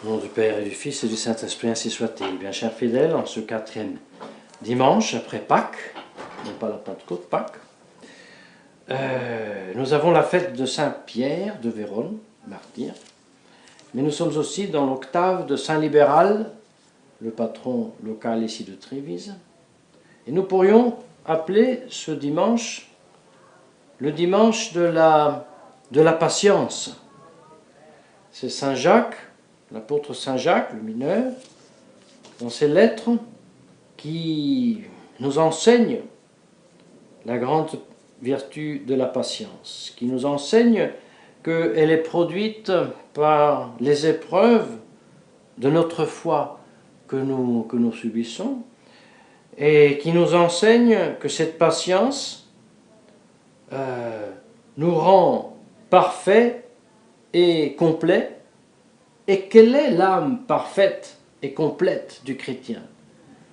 Au nom du Père et du Fils et du Saint-Esprit, ainsi soit-il. Bien chers fidèles, en ce 4e dimanche, après Pâques, non pas la Pentecôte, Pâques, nous avons la fête de Saint-Pierre de Vérone, martyr, mais nous sommes aussi dans l'octave de Saint-Libéral, le patron local ici de Trévise, et nous pourrions appeler ce dimanche le dimanche de la patience. C'est Saint Jacques, l'apôtre Saint Jacques, le mineur, dans ses lettres, qui nous enseigne la grande vertu de la patience, qui nous enseigne qu'elle est produite par les épreuves de notre foi que nous subissons, et qui nous enseigne que cette patience nous rend parfaits et complets. Et quelle est l'âme parfaite et complète du chrétien?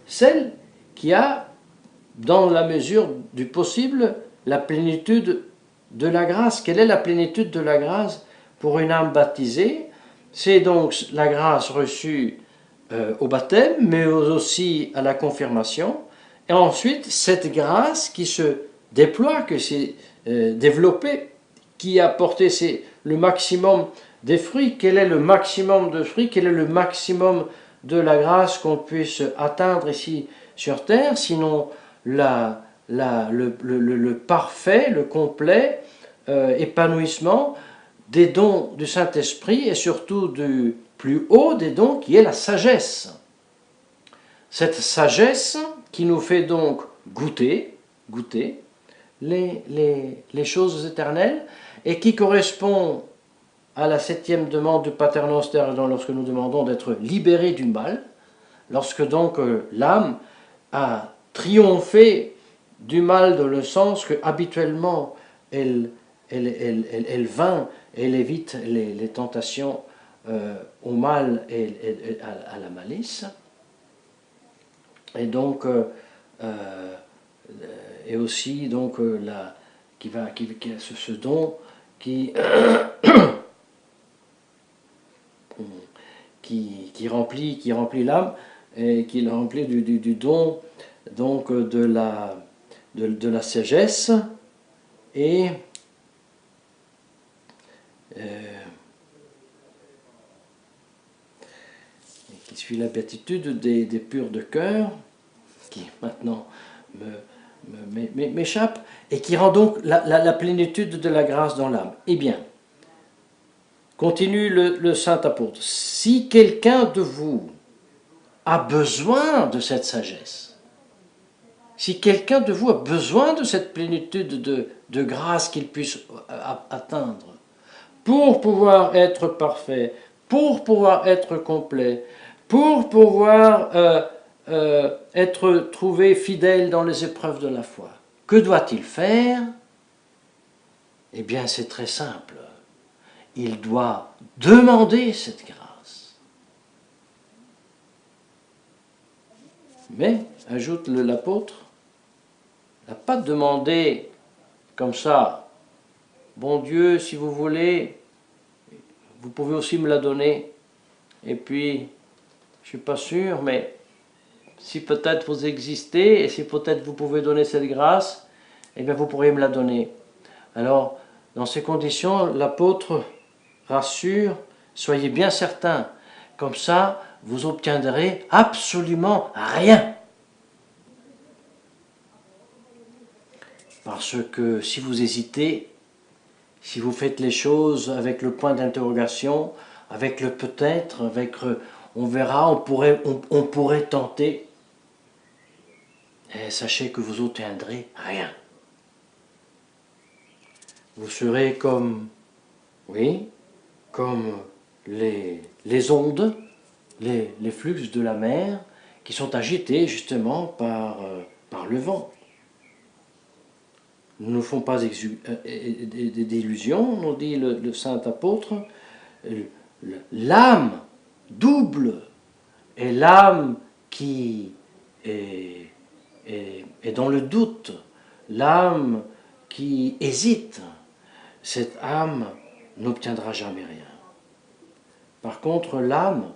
Celle qui a, dans la mesure du possible, la plénitude de la grâce. Quelle est la plénitude de la grâce pour une âme baptisée? C'est donc la grâce reçue au baptême, mais aussi à la confirmation. Et ensuite, cette grâce qui se déploie, qui s'est développée, qui a porté le maximum des fruits. Quel est le maximum de fruits? Quel est le maximum de la grâce qu'on puisse atteindre ici sur terre, sinon le parfait, le complet épanouissement des dons du Saint-Esprit et surtout du plus haut des dons qui est la sagesse. Cette sagesse qui nous fait donc goûter les choses éternelles et qui correspond à la 7e demande du Pater Noster, lorsque nous demandons d'être libérés du mal, lorsque donc l'âme a triomphé du mal dans le sens que habituellement elle vainc, elle évite les tentations au mal et à la malice. Et donc, et aussi donc ce don qui remplit l'âme et qui remplit du don donc de la sagesse et qui suit la béatitude des purs de cœur, qui maintenant m'échappe, et qui rend donc la plénitude de la grâce dans l'âme. Eh bien, continue le saint apôtre, si quelqu'un de vous a besoin de cette sagesse, si quelqu'un de vous a besoin de cette plénitude de grâce qu'il puisse atteindre, pour pouvoir être parfait, pour pouvoir être complet, pour pouvoir être trouvé fidèle dans les épreuves de la foi, que doit-il faire? Eh bien, c'est très simple. Il doit demander cette grâce. Mais, ajoute l'apôtre, il n'a pas demandé comme ça, bon Dieu, si vous voulez, vous pouvez aussi me la donner. Et puis, je ne suis pas sûr, mais si peut-être vous existez, et si peut-être vous pouvez donner cette grâce, eh bien vous pourriez me la donner. Alors, dans ces conditions, l'apôtre rassure, soyez bien certains, comme ça, vous obtiendrez absolument rien. Parce que si vous hésitez, si vous faites les choses avec le point d'interrogation, avec le peut-être, avec on verra, on pourrait tenter, et sachez que vous obtiendrez rien. Vous serez comme les ondes, les flux de la mer qui sont agités justement par le vent. Ne nous font pas d'illusions, nous dit le saint apôtre. L'âme double est l'âme qui est dans le doute, l'âme qui hésite. Cette âme n'obtiendra jamais rien. Par contre, l'âme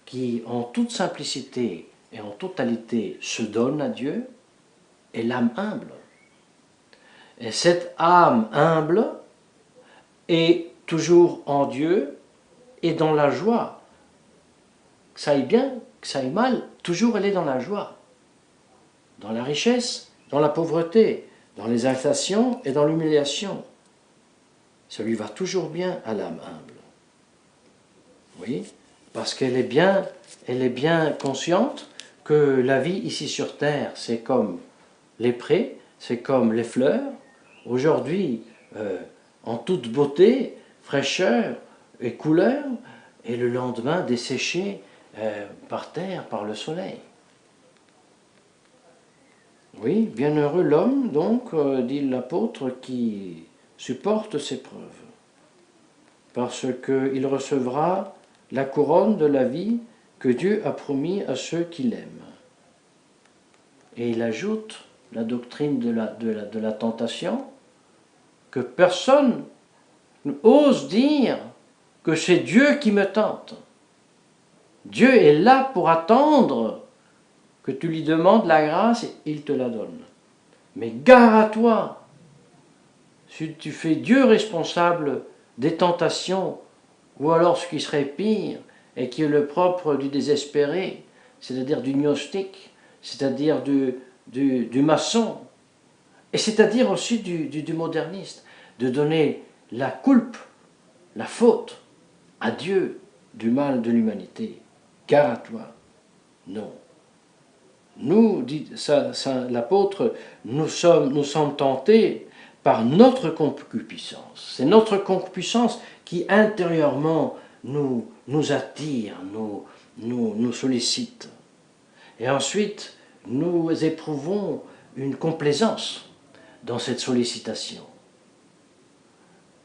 qui, en toute simplicité et en totalité, se donne à Dieu, est l'âme humble. Et cette âme humble est toujours en Dieu et dans la joie. Que ça aille bien, que ça aille mal, toujours elle est dans la joie. Dans la richesse, dans la pauvreté, dans l'exaltation et dans l'humiliation. Ça lui va toujours bien à l'âme humble. Oui, parce qu'elle est bien consciente que la vie ici sur terre, c'est comme les prés, c'est comme les fleurs, aujourd'hui en toute beauté, fraîcheur et couleur, et le lendemain desséchée par terre, par le soleil. Oui, bienheureux l'homme, donc, dit l'apôtre, qui supporte ces preuves, parce qu'il recevra la couronne de la vie que Dieu a promis à ceux qui l'aiment. Et il ajoute la doctrine de la tentation, que personne n'ose dire que c'est Dieu qui me tente. Dieu est là pour attendre que tu lui demandes la grâce et il te la donne. Mais gare à toi, si tu fais Dieu responsable des tentations, ou alors ce qui serait pire, et qui est le propre du désespéré, c'est-à-dire du gnostique, c'est-à-dire du maçon, et c'est-à-dire aussi du moderniste, de donner la culpe, la faute à Dieu du mal de l'humanité. Gare à toi. Non. Nous, dit l'apôtre, nous sommes tentés par notre concupiscence. C'est notre concupiscence qui intérieurement nous attire, nous sollicite. Et ensuite, nous éprouvons une complaisance dans cette sollicitation.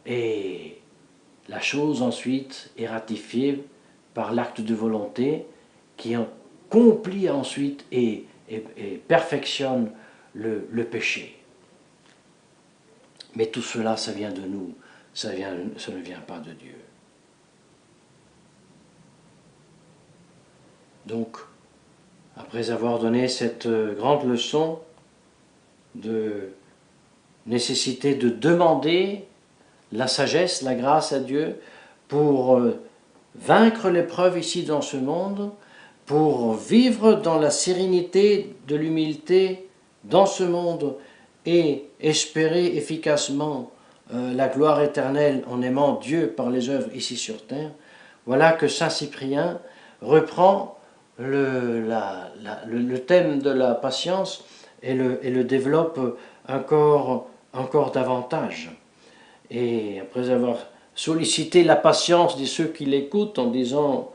Et la chose ensuite est ratifiée par l'acte de volonté qui accomplit ensuite et perfectionne le péché. Mais tout cela, ça vient de nous, ça ne vient pas de Dieu. Donc, après avoir donné cette grande leçon de nécessité de demander la sagesse, la grâce à Dieu pour vaincre l'épreuve ici dans ce monde, pour vivre dans la sérénité de l'humilité dans ce monde et espérer efficacement la gloire éternelle en aimant Dieu par les œuvres ici sur terre, voilà que saint Cyprien reprend le thème de la patience et le développe encore davantage. Et après avoir sollicité la patience de ceux qui l'écoutent en disant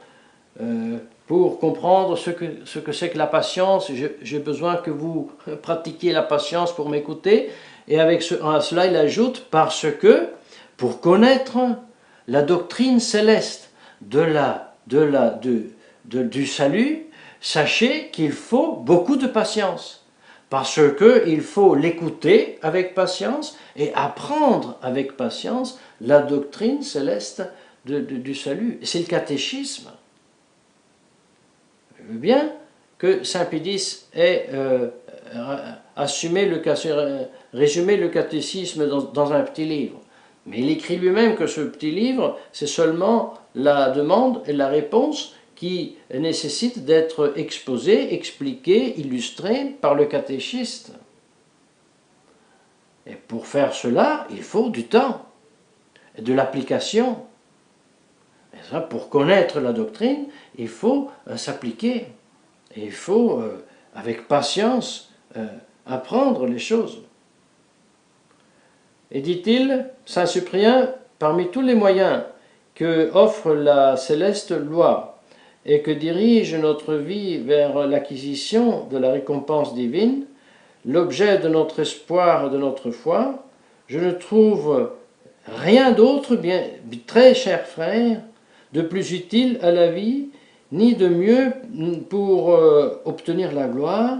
pour comprendre ce que c'est que la patience, j'ai besoin que vous pratiquiez la patience pour m'écouter. Et avec cela, il ajoute parce que pour connaître la doctrine céleste du salut, sachez qu'il faut beaucoup de patience. Parce qu'il faut l'écouter avec patience et apprendre avec patience la doctrine céleste du salut. C'est le catéchisme. Je veux bien que Saint Pédis ait résumé le catéchisme dans un petit livre. Mais il écrit lui-même que ce petit livre, c'est seulement la demande et la réponse qui nécessite d'être exposé, expliqué, illustré par le catéchiste. Et pour faire cela, il faut du temps et de l'application. Et ça, pour connaître la doctrine, il faut s'appliquer. Et il faut, avec patience, apprendre les choses. Et dit-il, saint Cyprien, parmi tous les moyens que offre la céleste loi, et que dirige notre vie vers l'acquisition de la récompense divine, l'objet de notre espoir et de notre foi, je ne trouve rien d'autre, bien très cher frère, de plus utile à la vie, ni de mieux pour obtenir la gloire,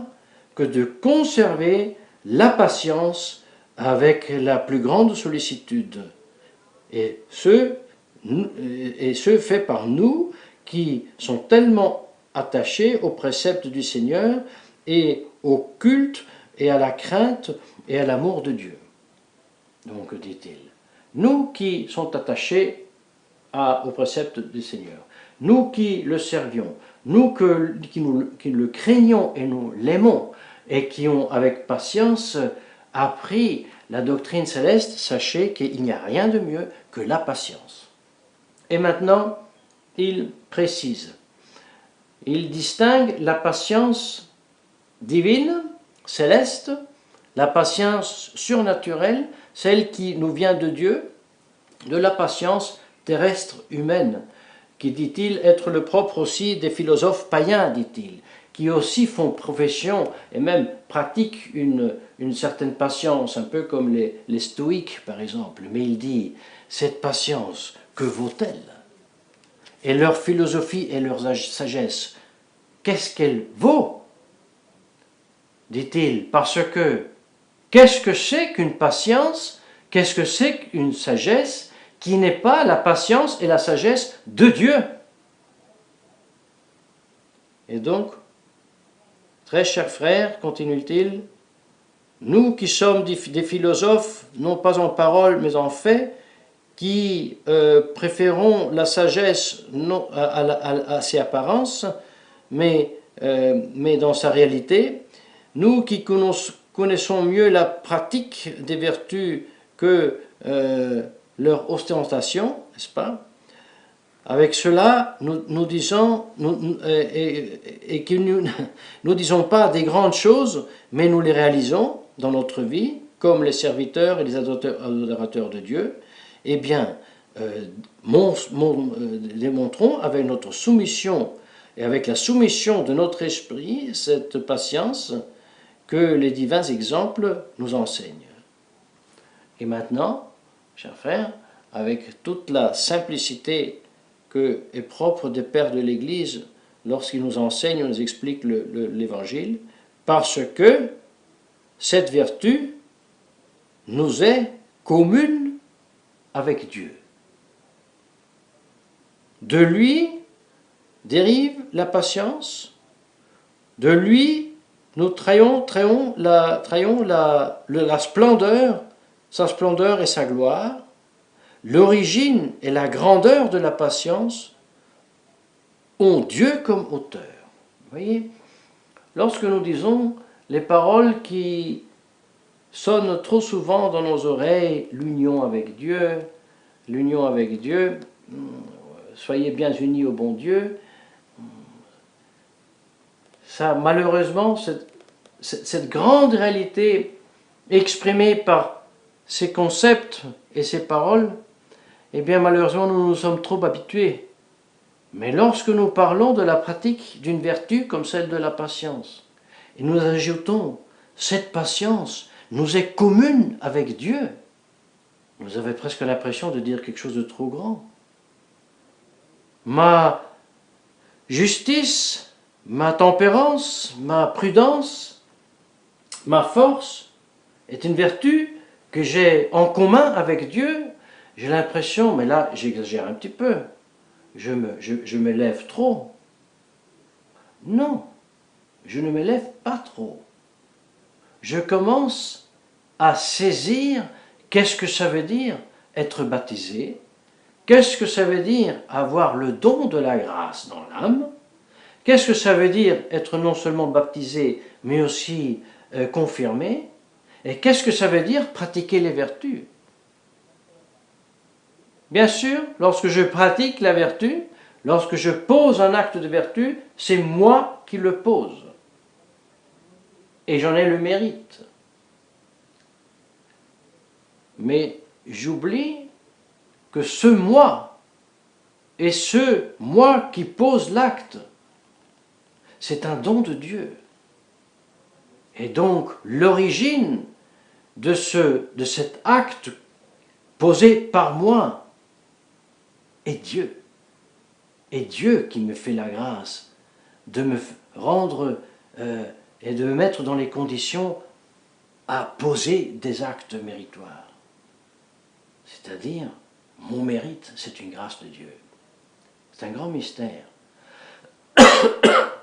que de conserver la patience avec la plus grande sollicitude. Et ce fait par nous, qui sont tellement attachés aux préceptes du Seigneur et au culte et à la crainte et à l'amour de Dieu. Donc, dit-il, nous qui sommes attachés aux préceptes du Seigneur, nous qui le servions, nous qui le craignons et nous l'aimons, et qui ont avec patience appris la doctrine céleste, sachez qu'il n'y a rien de mieux que la patience. Et maintenant, il précise, il distingue la patience divine, céleste, la patience surnaturelle, celle qui nous vient de Dieu, de la patience terrestre humaine, qui, dit-il, être le propre aussi des philosophes païens, dit-il, qui aussi font profession et même pratiquent une certaine patience, un peu comme les stoïques par exemple. Mais il dit, cette patience, que vaut-elle? Et leur philosophie et leur sagesse, qu'est-ce qu'elle vaut? Dit-il, parce que qu'est-ce que c'est qu'une patience? Qu'est-ce que c'est qu'une sagesse qui n'est pas la patience et la sagesse de Dieu? Et donc, très chers frères, continue-t-il, nous qui sommes des philosophes, non pas en parole mais en fait, qui préférons la sagesse non à ses apparences, mais dans sa réalité, nous qui connaissons mieux la pratique des vertus que leur ostentation, n'est-ce pas? Avec cela, nous disons, et que nous disons pas des grandes choses, mais nous les réalisons dans notre vie, comme les serviteurs et les adorateurs de Dieu, eh bien, démontrons avec notre soumission et avec la soumission de notre esprit cette patience que les divins exemples nous enseignent. Et maintenant, chers frères, avec toute la simplicité que est propre des pères de l'Église lorsqu'ils nous enseignent, nous expliquent l'Évangile, parce que cette vertu nous est commune avec Dieu. De lui dérive la patience, de lui nous trahissons la splendeur, sa splendeur et sa gloire. L'origine et la grandeur de la patience ont Dieu comme auteur. Vous voyez, lorsque nous disons les paroles qui sonnent trop souvent dans nos oreilles, l'union avec Dieu, soyez bien unis au bon Dieu, ça, malheureusement, cette grande réalité exprimée par ces concepts et ces paroles, eh bien malheureusement nous nous sommes trop habitués. Mais lorsque nous parlons de la pratique d'une vertu comme celle de la patience, et nous ajoutons, cette patience nous est commune avec Dieu, vous avez presque l'impression de dire quelque chose de trop grand. Ma justice, ma tempérance, ma prudence, ma force est une vertu que j'ai en commun avec Dieu. J'ai l'impression, mais là j'exagère un petit peu, je m'élève trop. Non, je ne m'élève pas trop. Je commence à saisir qu'est-ce que ça veut dire être baptisé, qu'est-ce que ça veut dire avoir le don de la grâce dans l'âme, qu'est-ce que ça veut dire être non seulement baptisé, mais aussi confirmé, et qu'est-ce que ça veut dire pratiquer les vertus. Bien sûr, lorsque je pratique la vertu, lorsque je pose un acte de vertu, c'est moi qui le pose. Et j'en ai le mérite. Mais j'oublie que ce moi, et ce moi qui pose l'acte, c'est un don de Dieu. Et donc, l'origine de cet acte posé par moi est Dieu. Et Dieu qui me fait la grâce de me rendre et de me mettre dans les conditions à poser des actes méritoires. C'est-à-dire, mon mérite, c'est une grâce de Dieu. C'est un grand mystère.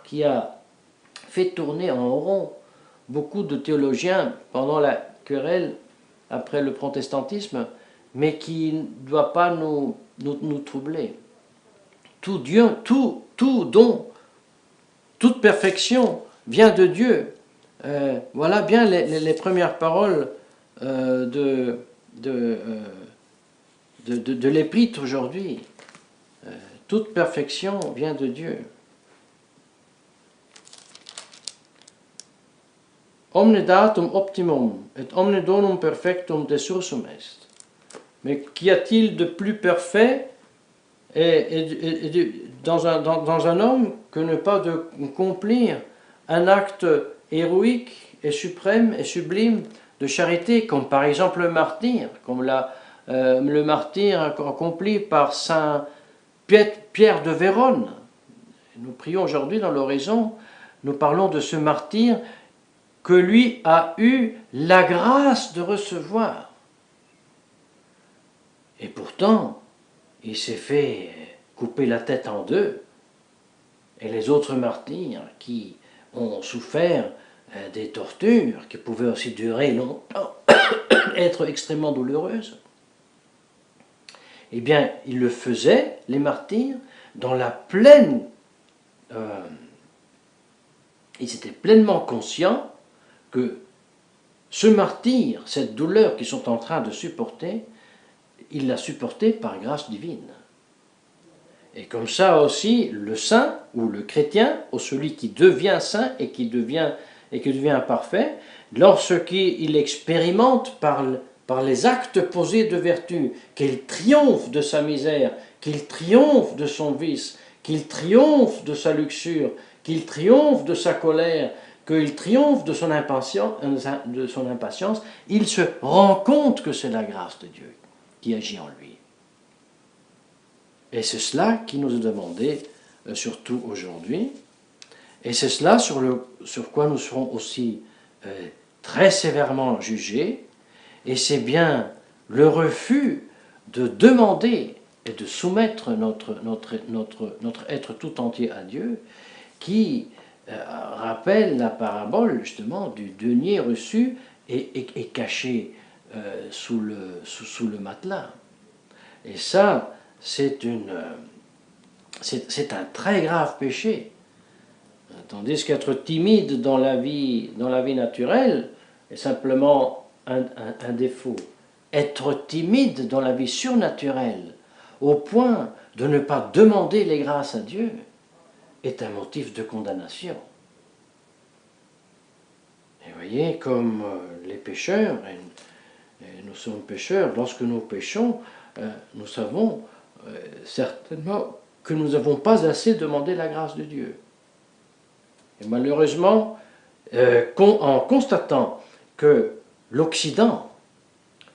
qui a fait tourner en rond beaucoup de théologiens pendant la querelle après le protestantisme, mais qui ne doit pas nous troubler. Tout Dieu, tout don, toute perfection vient de Dieu. Voilà bien les premières paroles de l'épître aujourd'hui. Toute perfection vient de Dieu. Omne datum optimum et omne donum perfectum desursum est. Mais qu'y a-t-il de plus parfait dans un homme que ne pas d'accomplir un acte héroïque et suprême et sublime de charité, comme par exemple le martyre, comme le martyre accompli par saint Pierre de Vérone. Nous prions aujourd'hui dans l'oraison, nous parlons de ce martyr que lui a eu la grâce de recevoir. Et pourtant, il s'est fait couper la tête en deux. Et les autres martyrs qui ont souffert des tortures, qui pouvaient aussi durer longtemps, être extrêmement douloureuses, eh bien, ils le faisaient, les martyrs, dans la pleine... ils étaient pleinement conscients que ce martyr, cette douleur qu'ils sont en train de supporter, il l'a supporté par grâce divine. Et comme ça aussi, le saint, ou le chrétien, ou celui qui devient saint et qui devient parfait, lorsqu'il expérimente par les actes posés de vertu, qu'il triomphe de sa misère, qu'il triomphe de son vice, qu'il triomphe de sa luxure, qu'il triomphe de sa colère, qu'il triomphe de son impatience, il se rend compte que c'est la grâce de Dieu qui agit en lui. Et c'est cela qui nous est demandé, surtout aujourd'hui, et c'est cela sur quoi nous serons aussi très sévèrement jugés, et c'est bien le refus de demander et de soumettre notre être tout entier à Dieu qui rappelle la parabole justement du denier reçu et caché sous le matelas. Et ça, c'est un très grave péché. Tandis qu'être timide dans la vie naturelle est simplement un défaut. Être timide dans la vie surnaturelle, au point de ne pas demander les grâces à Dieu, est un motif de condamnation. Et voyez, comme les pécheurs, et nous sommes pécheurs, lorsque nous péchons, nous savons certainement que nous n'avons pas assez demandé la grâce de Dieu. Et malheureusement, en constatant que l'Occident,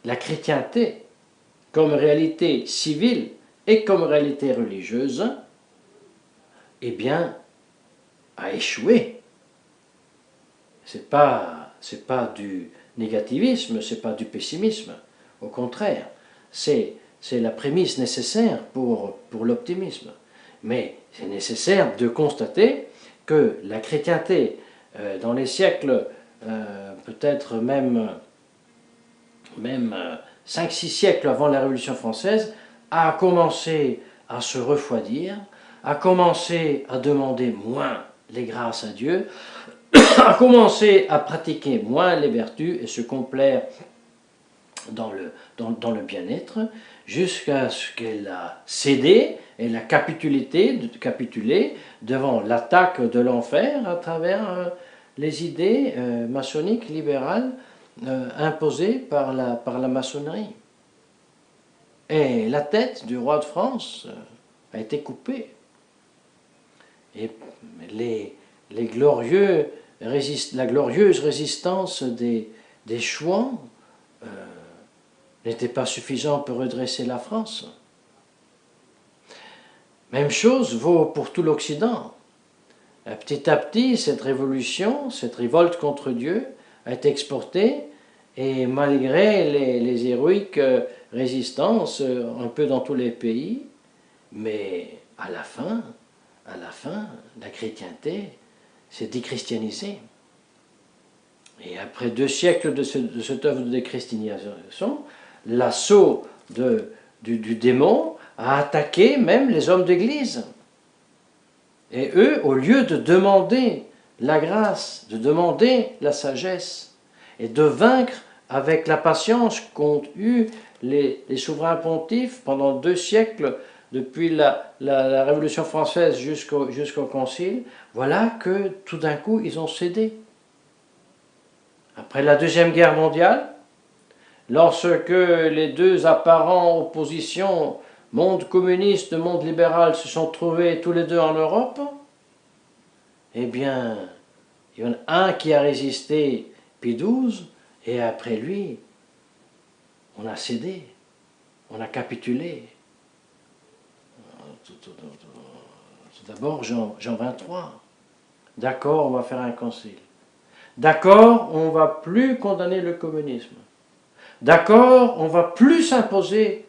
la chrétienté, comme réalité civile et comme réalité religieuse, eh bien, a échoué. C'est pas du négativisme, c'est pas du pessimisme. Au contraire, c'est la prémisse nécessaire pour l'optimisme. Mais c'est nécessaire de constater que la chrétienté, dans les siècles, peut-être même 5-6 siècles avant la Révolution française, a commencé à se refroidir, a commencé à demander moins les grâces à Dieu, a commencé à pratiquer moins les vertus et se complaire dans le bien-être, jusqu'à ce qu'elle a cédé, elle a capitulé devant l'attaque de l'enfer à travers les idées maçonniques libérales imposées par la maçonnerie. Et la tête du roi de France a été coupée. Et la glorieuse résistance des Chouans n'était pas suffisante pour redresser la France. Même chose vaut pour tout l'Occident. Petit à petit, cette révolution, cette révolte contre Dieu a été exportée, et malgré les héroïques résistances un peu dans tous les pays, mais à la fin, à la fin, la chrétienté s'est déchristianisée. Et après 2 siècles de cette œuvre de déchristianisation, l'assaut du démon a attaqué même les hommes d'Église. Et eux, au lieu de demander la grâce, de demander la sagesse, et de vaincre avec la patience qu'ont eu les souverains pontifes pendant 2 siècles, depuis la Révolution française jusqu'au Concile, voilà que tout d'un coup ils ont cédé. Après la Deuxième Guerre mondiale, lorsque les deux apparents oppositions, monde communiste, monde libéral, se sont trouvés tous les deux en Europe, eh bien, il y en a un qui a résisté, Pie XII, et après lui, on a cédé, on a capitulé. Tout d'abord, Jean 23. D'accord, on va faire un concile. D'accord, on ne va plus condamner le communisme. D'accord, on ne va plus s'imposer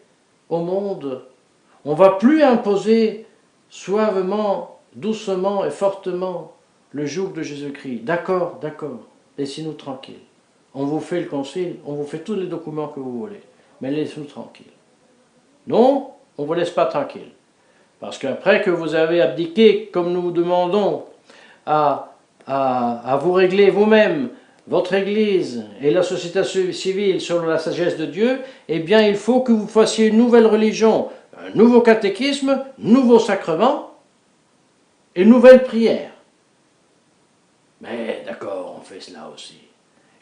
au monde. On ne va plus imposer suavement, doucement et fortement le joug de Jésus-Christ. D'accord, d'accord, laissez-nous tranquilles. On vous fait le concile, on vous fait tous les documents que vous voulez, mais laissez-nous tranquilles. Non, on ne vous laisse pas tranquille. Parce qu'après que vous avez abdiqué, comme nous vous demandons, à vous régler vous-même, votre Église et la société civile selon la sagesse de Dieu, eh bien il faut que vous fassiez une nouvelle religion, un nouveau catéchisme, nouveau sacrement et une nouvelle prière. Mais d'accord, on fait cela aussi.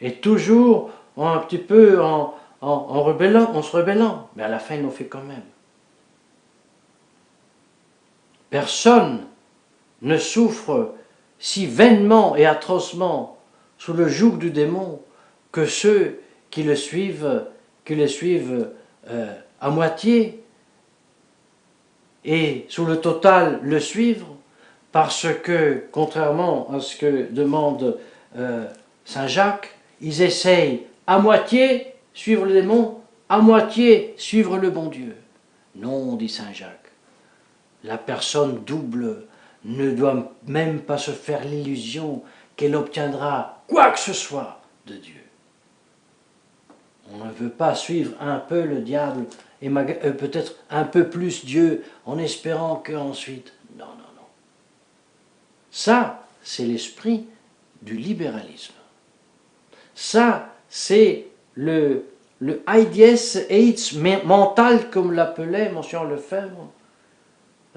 Et toujours un petit peu en se rebellant, mais à la fin il nous fait quand même. Personne ne souffre si vainement et atrocement sous le joug du démon que ceux qui le suivent à moitié et sous le total le suivre, parce que, contrairement à ce que demande Saint Jacques, ils essayent à moitié suivre le démon, à moitié suivre le bon Dieu. Non, dit Saint Jacques, la personne double ne doit même pas se faire l'illusion qu'elle obtiendra quoi que ce soit de Dieu. On ne veut pas suivre un peu le diable et peut-être un peu plus Dieu en espérant qu'ensuite... Non, non, non. Ça, c'est l'esprit du libéralisme. Ça, c'est le AIDS mental, comme l'appelait Monsieur Lefebvre,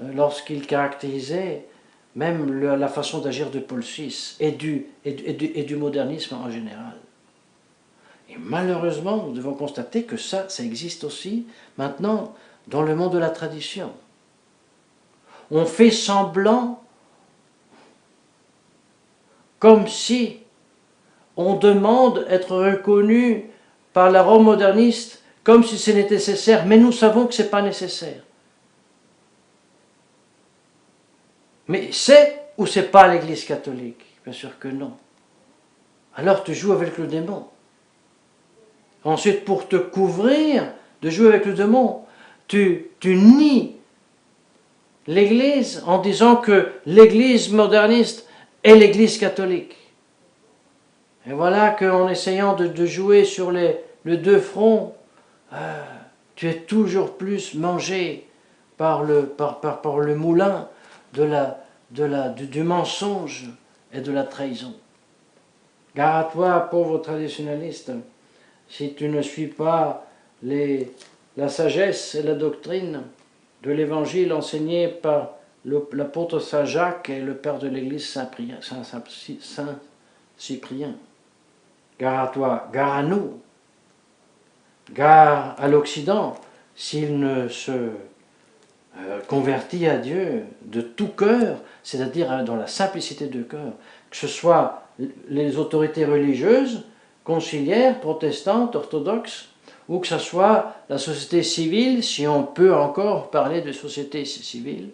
lorsqu'il caractérisait même la façon d'agir de Paul VI et du modernisme en général. Et malheureusement, nous devons constater que ça existe aussi maintenant dans le monde de la tradition. On fait semblant comme si on demande être reconnu par la Rome moderniste comme si c'était nécessaire, mais nous savons que ce n'est pas nécessaire. Mais c'est ou c'est pas l'Église catholique? Bien sûr que non. Alors tu joues avec le démon. Ensuite, pour te couvrir de jouer avec le démon, tu nies l'Église en disant que l'Église moderniste est l'Église catholique. Et voilà qu'en essayant de jouer sur les deux fronts, tu es toujours plus mangé par le moulin du mensonge et de la trahison. Gare à toi, pauvre traditionnaliste, si tu ne suis pas la sagesse et la doctrine de l'Évangile enseigné par l'apôtre Saint Jacques et le père de l'Église Saint Cyprien. Gare à toi, gare à nous, gare à l'Occident, s'il ne se convertit à Dieu de tout cœur, c'est-à-dire dans la simplicité de cœur, que ce soit les autorités religieuses, conciliaires, protestantes, orthodoxes, ou que ce soit la société civile, si on peut encore parler de société civile,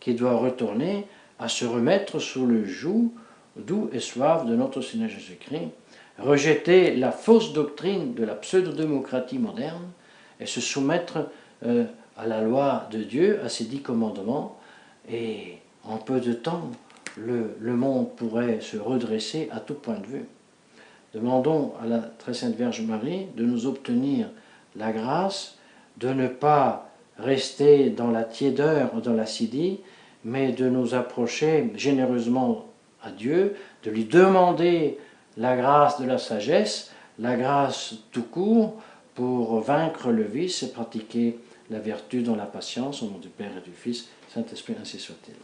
qui doit retourner à se remettre sous le joug doux et suave de notre Seigneur Jésus-Christ, rejeter la fausse doctrine de la pseudo-démocratie moderne et se soumettre à la loi de Dieu, à ses 10 commandements, et en peu de temps, le monde pourrait se redresser à tout point de vue. Demandons à la Très Sainte Vierge Marie de nous obtenir la grâce de ne pas rester dans la tiédeur ou dans l'acidité, mais de nous approcher généreusement à Dieu, de lui demander la grâce de la sagesse, la grâce tout court, pour vaincre le vice et pratiquer la vertu dans la patience, au nom du Père et du Fils, Saint-Esprit, ainsi soit-il.